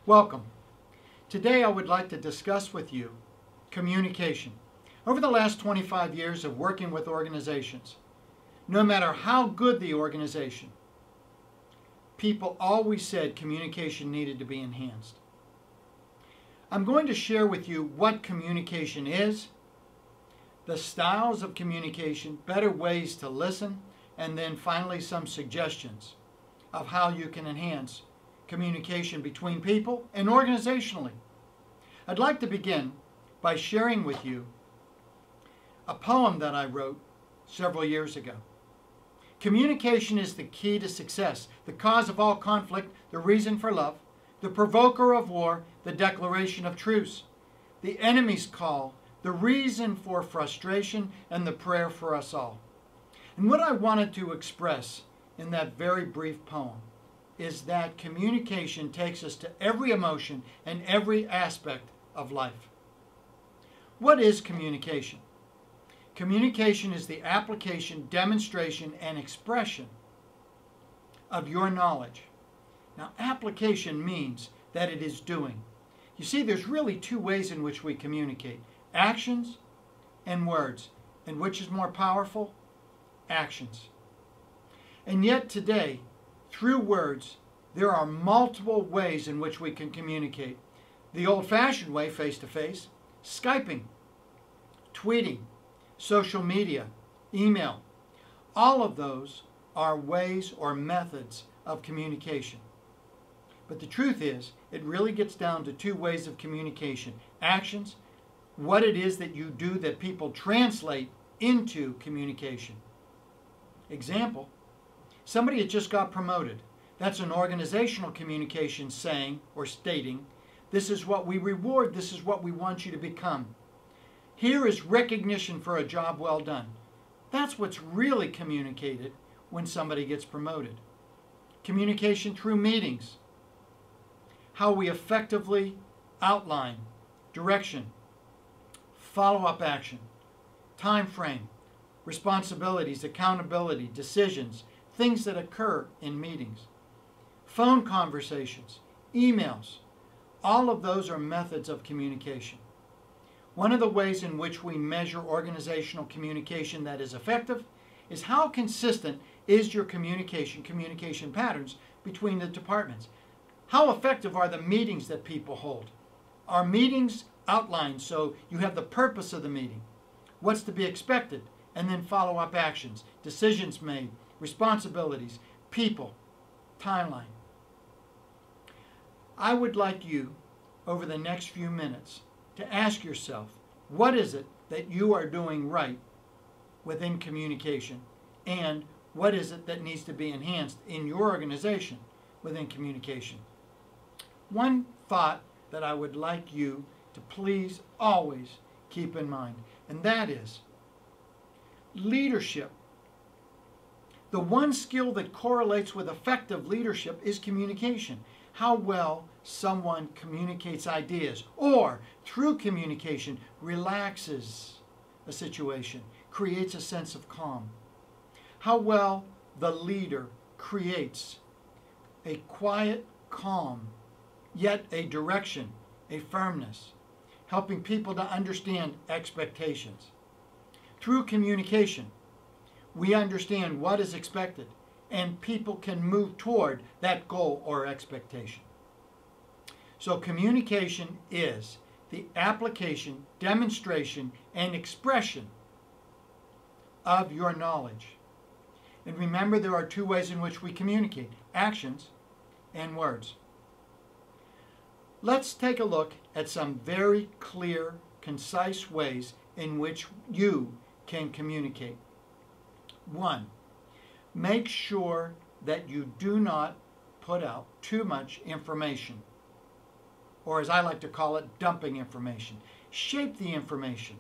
Welcome. Today I would like to discuss with you communication. Over the last 25 years of working with organizations, no matter how good the organization, people always said communication needed to be enhanced. I'm going to share with you what communication is, the styles of communication, better ways to listen, and then finally some suggestions of how you can enhance communication between people and organizationally. I'd like to begin by sharing with you a poem that I wrote several years ago. Communication is the key to success, the cause of all conflict, the reason for love, the provoker of war, the declaration of truce, the enemy's call, the reason for frustration, and the prayer for us all. And what I wanted to express in that very brief poem is that communication takes us to every emotion and every aspect of life. What is communication? Communication is the application, demonstration, and expression of your knowledge. Now, application means that it is doing. You see, there's really two ways in which we communicate: actions and words. And which is more powerful? Actions. And yet today, through words, there are multiple ways in which we can communicate. The old-fashioned way, face-to-face, Skyping, tweeting, social media, email. All of those are ways or methods of communication. But the truth is, it really gets down to two ways of communication: actions, what it is that you do that people translate into communication. Example, somebody had just got promoted. That's an organizational communication saying or stating, this is what we reward, this is what we want you to become. Here is recognition for a job well done. That's what's really communicated when somebody gets promoted. Communication through meetings, how we effectively outline direction, follow-up action, time frame, responsibilities, accountability, decisions, things that occur in meetings, phone conversations, emails. All of those are methods of communication. One of the ways in which we measure organizational communication that is effective is how consistent is your communication patterns between the departments. How effective are the meetings that people hold? Are meetings outlined so you have the purpose of the meeting, what's to be expected, and then follow-up actions, decisions made, responsibilities, people, timeline? I would like you, over the next few minutes, to ask yourself, what is it that you are doing right within communication, and what is it that needs to be enhanced in your organization within communication? One thought that I would like you to please always keep in mind, and that is leadership. The one skill that correlates with effective leadership is communication. How well someone communicates ideas, or through communication relaxes a situation, creates a sense of calm. How well the leader creates a quiet calm, yet a direction, a firmness, helping people to understand expectations. Through communication, we understand what is expected, and people can move toward that goal or expectation. So communication is the application, demonstration, and expression of your knowledge. And remember, there are two ways in which we communicate: actions and words. Let's take a look at some very clear, concise ways in which you can communicate. 1. Make sure that you do not put out too much information, or as I like to call it, dumping information. Shape the information.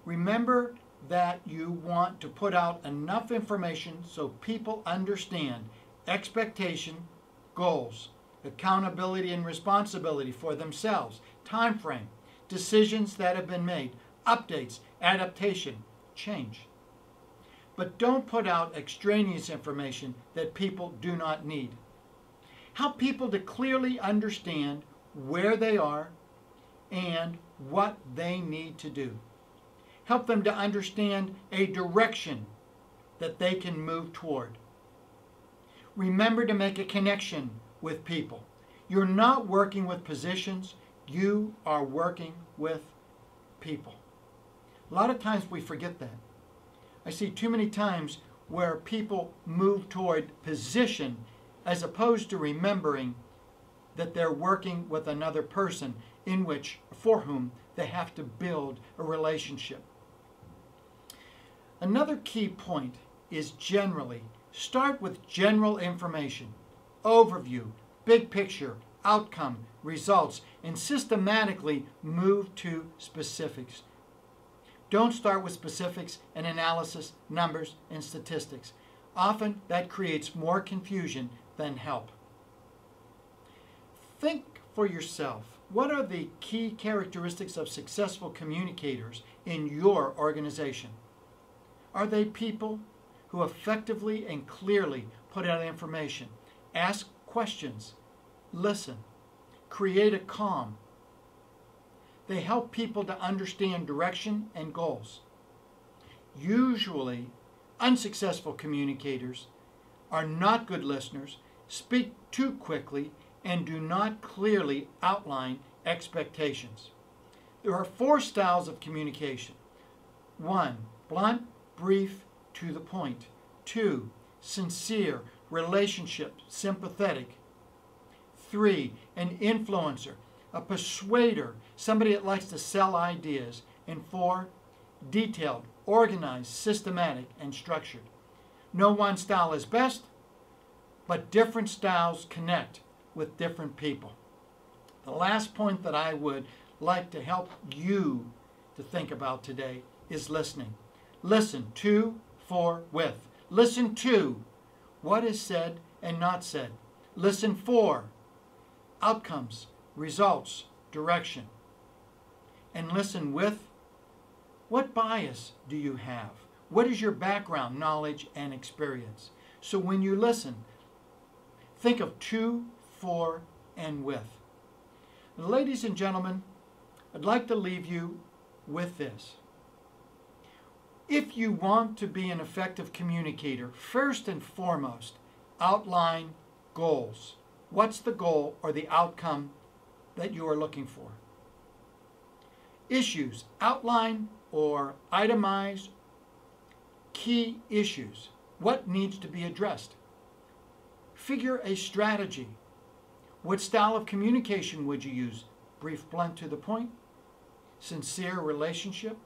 Remember that you want to put out enough information so people understand expectation, goals, accountability and responsibility for themselves, time frame, decisions that have been made, updates, adaptation, change. But don't put out extraneous information that people do not need. Help people to clearly understand where they are and what they need to do. Help them to understand a direction that they can move toward. Remember to make a connection with people. You're not working with positions, you are working with people. A lot of times we forget that. I see too many times where people move toward position as opposed to remembering that they're working with another person for whom they have to build a relationship. Another key point is generally start with general information, overview, big picture, outcome, results, and systematically move to specifics. Don't start with specifics and analysis, numbers, and statistics. Often that creates more confusion than help. Think for yourself. What are the key characteristics of successful communicators in your organization? Are they people who effectively and clearly put out information, ask questions, listen, create a calm? They help people to understand direction and goals. Usually, unsuccessful communicators are not good listeners, speak too quickly, and do not clearly outline expectations. There are 4 styles of communication. 1, blunt, brief, to the point. 2, sincere, relationship, sympathetic. 3, an influencer, a persuader, somebody that likes to sell ideas. And 4, detailed, organized, systematic, and structured. No one style is best, but different styles connect with different people. The last point that I would like to help you to think about today is listening. Listen to, for, with. Listen to what is said and not said. Listen for outcomes, results, direction. And listen with what bias do you have? What is your background, knowledge, and experience? So when you listen, think of to, for, and with. Ladies and gentlemen, I'd like to leave you with this. If you want to be an effective communicator, first and foremost, outline goals. What's the goal or the outcome that you are looking for? Issues. Outline or itemize key issues. What needs to be addressed? Figure a strategy. What style of communication would you use? Brief, blunt, to the point? Sincere, relationship?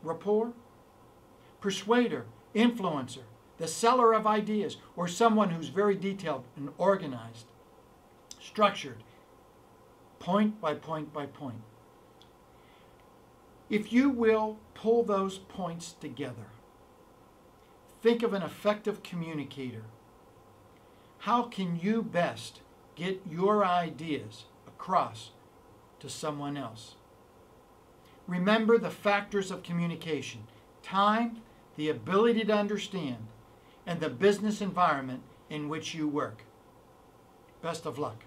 Rapport? Persuader, influencer, the seller of ideas, or someone who's very detailed and organized, structured, point by point by point. If you will pull those points together, think of an effective communicator. How can you best get your ideas across to someone else? Remember the factors of communication: time, the ability to understand, and the business environment in which you work. Best of luck.